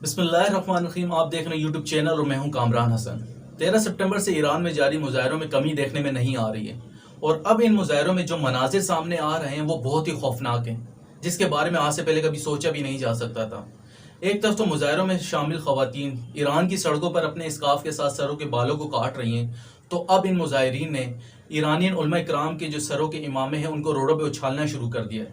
बिस्मिल्लाहिर्रहमानिर्रहीम। आप देख रहे हैं यूट्यूब चैनल और मैं हूं कामरान हसन। 13 सितंबर से ईरान में जारी मुजाहरों में कमी देखने में नहीं आ रही है और अब इन मुजाहरों में जो मनाजिर सामने आ रहे हैं वो बहुत ही खौफनाक हैं, जिसके बारे में आज से पहले कभी सोचा भी नहीं जा सकता था। एक तरफ तो मुजाहरों में शामिल खवातीन ईरान की सड़कों पर अपने स्कार्फ के साथ सरों के बालों को काट रही हैं, तो अब इन मुजाहिरीन ने ईरानियन उलमा इकराम के जो सरों के इमामे हैं उनको रोडों पर उछालना शुरू कर दिया है।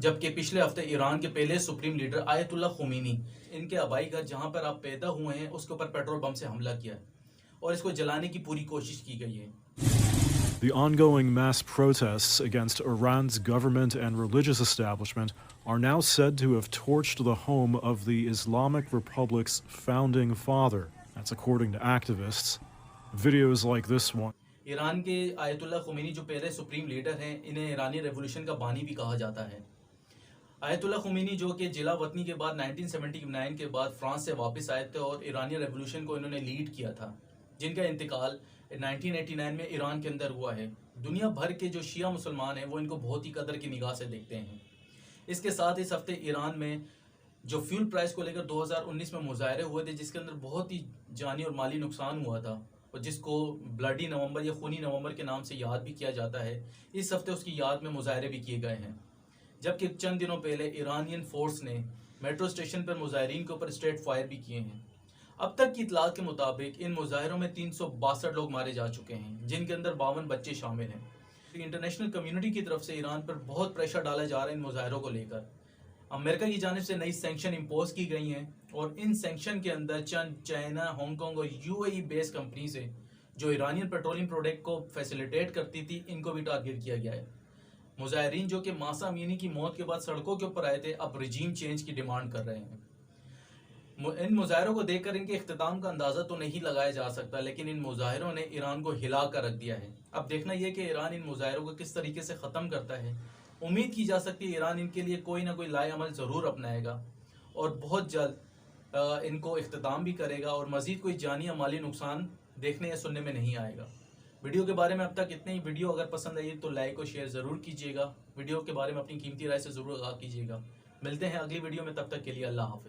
जबकि पिछले हफ्ते ईरान के पहले सुप्रीम लीडर आयतुल्ला खुमैनी इनके आबाई घर जहां पर आप पैदा हुए हैं उसके ऊपर पेट्रोल बम से हमला किया है और इसको जलाने की पूरी कोशिश की गई है। The ongoing mass protests against Iran's government and religious establishment are now said to have torched the home of the Islamic Republic's founding father. That's according to activists. Videos like this one. Iran के ayatollah Khomeini जो पहले supreme leader हैं, इन्हें ईरानी revolution का बानी भी कहा जाता है। आयतुल्ला खुमैनी जो कि जिला वतनी के बाद 1979 के बाद फ्रांस से वापस आए थे और ईरानी रेवोल्यूशन को इन्होंने लीड किया था, जिनका इंतकाल 1989 में ईरान के अंदर हुआ है। दुनिया भर के जो शिया मुसलमान हैं वो इनको बहुत ही कदर की निगाह से देखते हैं। इसके साथ इस हफ्ते ईरान में जो फ्यूल प्राइस को लेकर 2019 में मुजाहरे हुए थे, जिसके अंदर बहुत ही जानी और माली नुकसान हुआ था और जिसको ब्लडी नवंबर या खूनी नवंबर के नाम से याद भी किया जाता है, इस हफ्ते उसकी याद में मुजाहरे भी किए गए हैं। जबकि चंद दिनों पहले ईरानियन फोर्स ने मेट्रो स्टेशन पर मुजाहिरीन के ऊपर स्ट्रेट फायर भी किए हैं। अब तक की इतलात के मुताबिक इन मुजाहरों में 362 लोग मारे जा चुके हैं, जिनके अंदर 52 बच्चे शामिल हैं। इंटरनेशनल कम्युनिटी की तरफ से ईरान पर बहुत प्रेशर डाला जा रहा है इन मुजाहरों को लेकर। अमेरिका की जानिब से नई सैंक्शन इम्पोज की गई हैं और इन सैंक्शन के अंदर चंद चाइना, हांगकांग और यूएई बेस्ड कंपनी से जो ईरानियन पेट्रोलियम प्रोडक्ट को फैसिलिटेट करती थी, इनको भी टारगेट किया गया है। मुजाहिरीन जो कि मासा अमीनी की मौत के बाद सड़कों के ऊपर आए थे, अब रिजीम चेंज की डिमांड कर रहे हैं। इन मुजाहिरों को देखकर इनके इख्तिताम का अंदाज़ा तो नहीं लगाया जा सकता, लेकिन इन मुजाहिरों ने ईरान को हिला कर रख दिया है। अब देखना यह कि ईरान इन मुजाहिरों को किस तरीके से ख़त्म करता है। उम्मीद की जा सकती है ईरान इनके लिए कोई ना कोई लाए अमल ज़रूर अपनाएगा और बहुत जल्द इनको इख्तिताम भी करेगा और मज़ीद कोई जानी या माली नुकसान देखने या सुनने में नहीं आएगा। वीडियो के बारे में अब तक इतने ही। वीडियो अगर पसंद आई तो लाइक और शेयर ज़रूर कीजिएगा। वीडियो के बारे में अपनी कीमती राय से ज़रूर आगाह कीजिएगा। मिलते हैं अगली वीडियो में, तब तक के लिए अल्लाह हाफ़िज़।